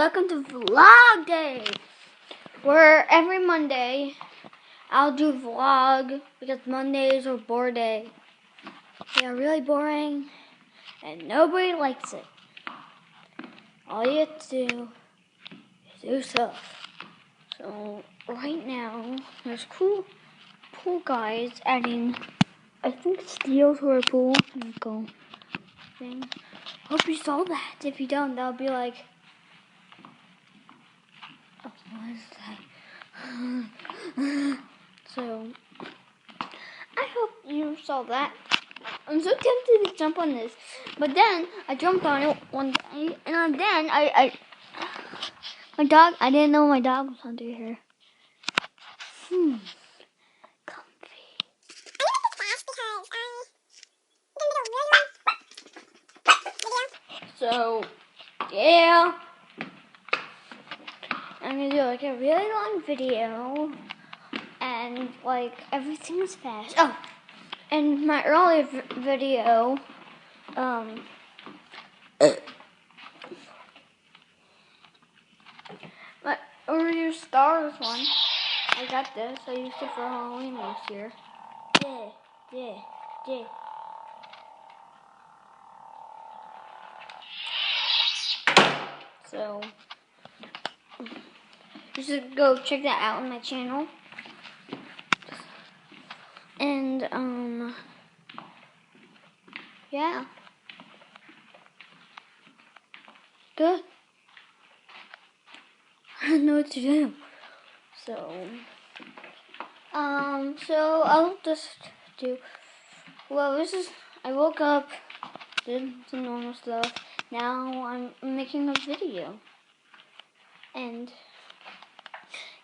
welcome to Vlog Day, where every Monday I'll do vlog because Mondays are bore day. They are really boring and nobody likes it. All you have to do is do stuff. So right now there's cool pool guys adding, I think, steel to our pool. Go thing. Hope you saw that. If you don't, that'll be like, oh, what is that? So I hope you saw that. I'm so tempted to jump on this, but then I jumped on it one day, and then my dog. I didn't know my dog was under here. Comfy. So, yeah, I'm gonna do like a really long video, and like everything's fast. Oh, and my earlier video, my earlier Star Wars one, I got this. I used it for Halloween last year. Yeah. So, you should go check that out on my channel. And, yeah. Good. I don't know what to do. So I'll just do, well, I woke up, did some normal stuff. Now I'm making a video. And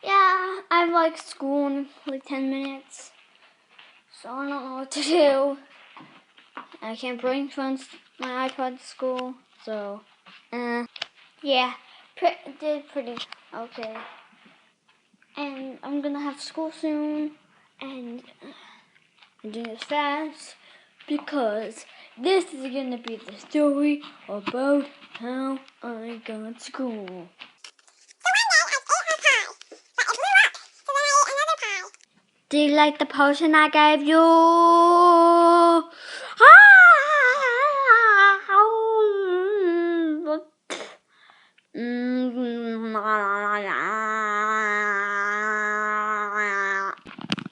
yeah, I have like school in like 10 minutes. So I don't know what to do. I can't bring my iPod to school. So, yeah, did pretty okay. And I'm gonna have school soon. And I'm doing this fast because this is gonna be the story about how I got school. Do you like the potion I gave you?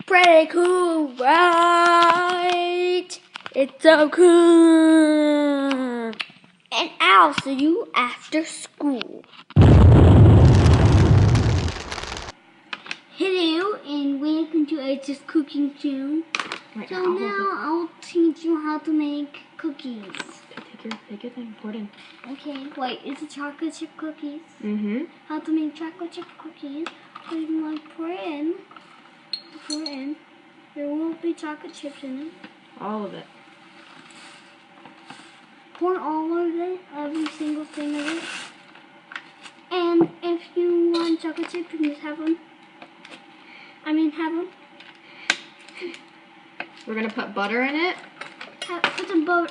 Pretty cool, right? It's so cool. And I'll see you after school. Hello, and welcome to Age's Cooking Channel. So now I'll teach you how to make cookies. Take your thing, pour it in. Okay, wait, is it chocolate chip cookies? Mm-hmm. How to make chocolate chip cookies. So you can like pour it in. There won't be chocolate chips in it. All of it. Pour all of it, every single thing of it. And if you want chocolate chips, you can just have them. We're gonna put butter in it. Put some butter.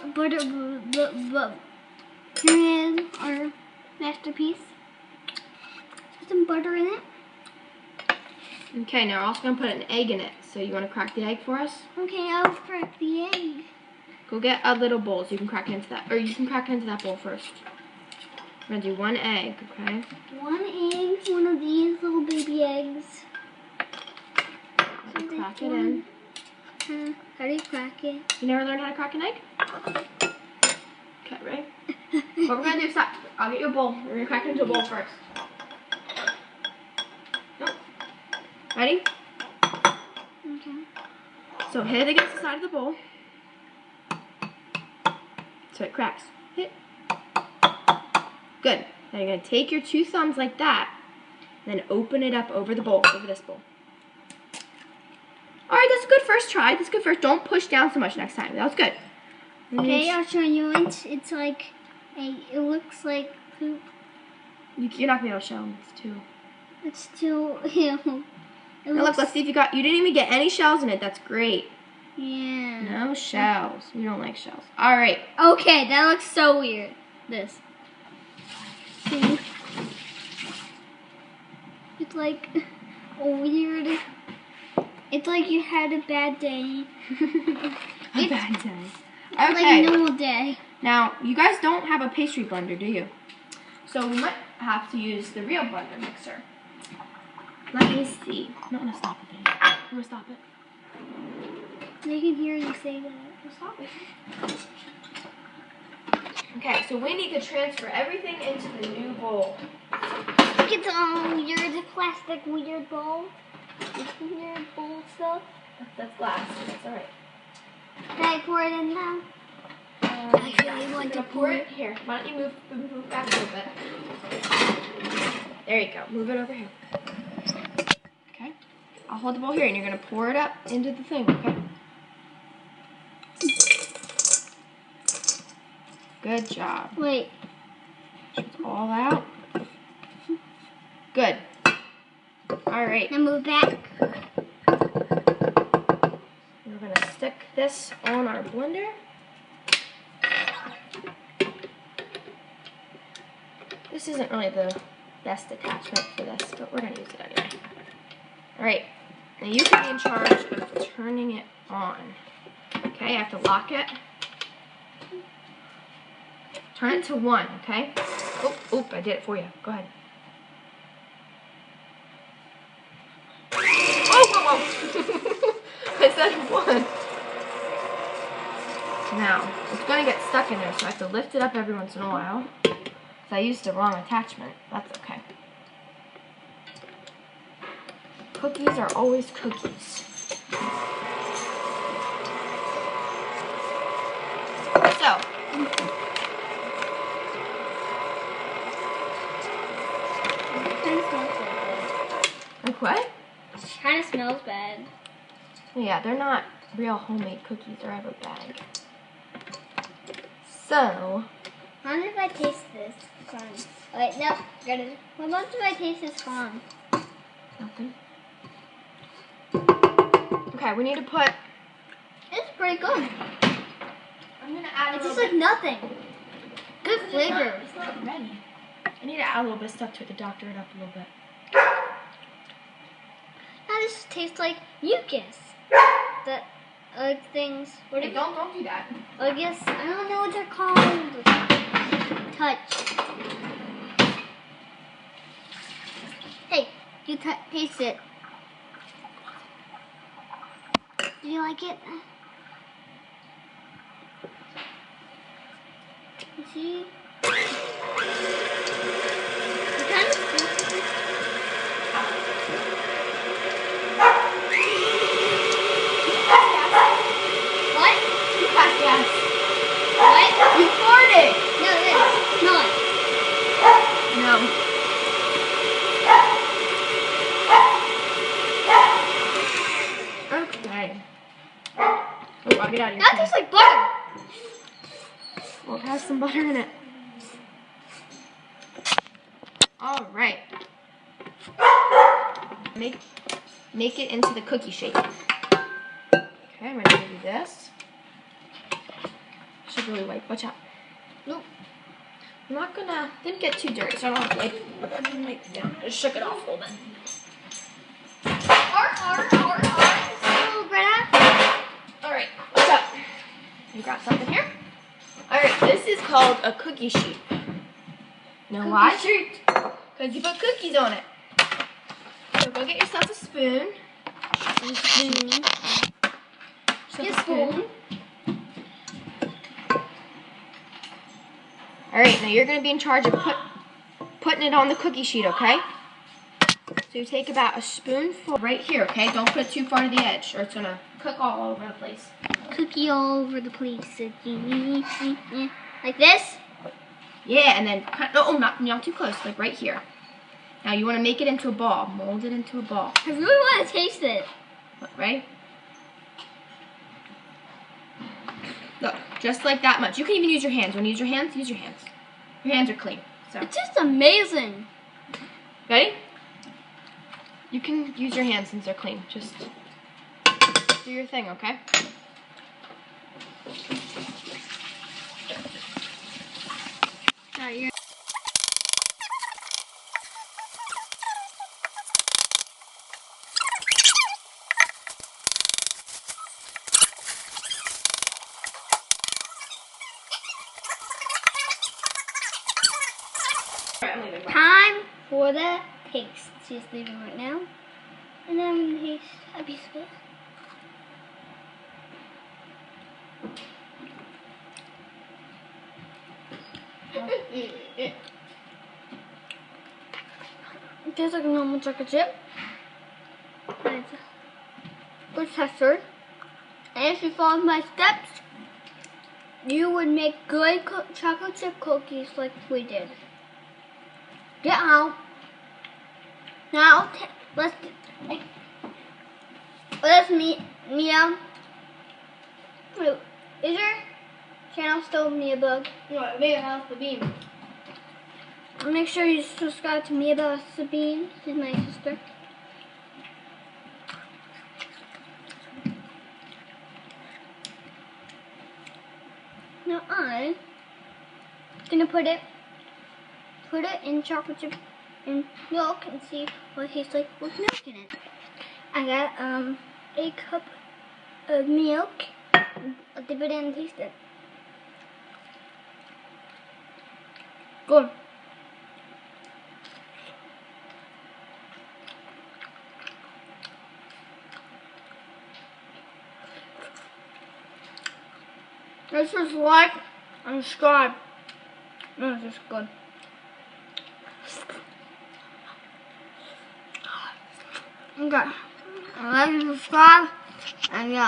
Here is our masterpiece. Put some butter in it. Okay, now we're also gonna put an egg in it. So you wanna crack the egg for us? Okay, I'll crack the egg. Go get a little bowl so you can crack it into that, or you can crack it into that bowl first. We're gonna do one egg, okay? One egg, one of these little baby eggs. So crack it in. How do you crack it? You never learned how to crack an egg? Okay, ready? What we're gonna do is I'll get you a bowl. We're gonna crack it into a bowl first. Nope. Ready? Okay. So hit it against the side of the bowl. So it cracks. Hit. Good. Now you're gonna take your two thumbs like that, and then open it up over the bowl, over this bowl. All right, that's a good first try. That's good first. Don't push down so much next time. That was good. Okay, I'll show you. It's like it looks like poop. You're not gonna be able to show them. It's too. It's still ew. Now look, let's see if you didn't even get any shells in it. That's great. Yeah. No shells. We don't like shells. All right. Okay, that looks so weird. This. See? It's like a weird. It's like you had a bad day. A bad day. Like Okay. a normal day. Now, you guys don't have a pastry blender, do you? So we might have to use the real blender mixer. Let me see. I'm not gonna stop it, baby. I'm gonna stop it. They can hear you say that. I'll stop it. Okay, so we need to transfer everything into the new bowl. Look at the weird plastic weird bowl. It's weird bowl stuff. That's glass. That's alright. Can I pour it in now? I really want to pour it. Here, why don't you move back a little bit? There you go. Move it over here. Okay. I'll hold the bowl here, and you're gonna pour it up into the thing. Okay. Good job. Wait. It's all out. Good. All right. Now move back. We're gonna stick this on our blender. This isn't really the best attachment for this, but we're gonna use it anyway. All right. Now you can be in charge of turning it on. Okay, I have to lock it. Turn it to 1, okay? Oh, I did it for you. Go ahead. Oh, whoa. I said 1. Now, it's going to get stuck in there, so I have to lift it up every once in a while. Because I used the wrong attachment. That's okay. Cookies are always cookies. So, like what? Kind of smells bad. Yeah, they're not real homemade cookies. They're out of a bag. So, I wonder if I taste this corn. Wait, no. Got it. What if I taste this corn? nothing. Okay, we need to put. It's pretty good. I'm gonna add It's just like nothing. Good flavor. It's not ready. I need to add a little bit of stuff to it to doctor it up a little bit. Now this tastes like mucus. That like things. What Hey, don't do that. I guess I don't know what they're called. Touch. Hey, you taste it. Do you like it? You see? It kind of What? You pass gas. What? You farted. No, this. Smell it. No. Okay. Oh, I'll get out of here. That tastes like butter. Well, it has some butter in it. All right. Make it into the cookie shape. Okay, I'm gonna do this. Should really wipe. Watch out. Nope. I'm not gonna. Didn't get too dirty, so I don't have to wipe. I'm gonna wipe it down. Just shook it off a little bit. Oh, Greta. All right. What's up? You got something here? All right. This is called a cookie sheet. Know why? Because you put cookies on it. So go get yourself a spoon. Get a spoon. All right, now you're going to be in charge of putting it on the cookie sheet, okay? So you take about a spoonful right here, okay? Don't put it too far to the edge, or it's going to cook all over the place. Cookie all over the place. Like this? Yeah, and then cut. Oh, not too close. Like right here. Now you want to make it into a ball. Mold it into a ball. I really want to taste it. Right? Look, just like that much. You can even use your hands. Want to use your hands? Use your hands. Your hands are clean. So It's just amazing. ready? You can use your hands since they're clean. Just do your thing, okay? Alright, you're I'm leaving. Time for the taste. She's leaving right now. And then I'm going to taste a piece of it. It tastes like a normal chocolate chip. And it's good texture. And if you followed my steps, you would make good chocolate chip cookies like we did. Get out. Now, let's meet Mia. Wait, is your channel still Mia Bug? No, Mia House the Beam. Make sure you subscribe to Mia Bug Sabine. She's my sister. Now I'm gonna put it in chocolate chip and milk and see what it tastes like with milk in it. I got a cup of milk. I'll dip it in and taste it. Good. This is like and subscribe. No, this is good. Okay. Like and subscribe and yeah.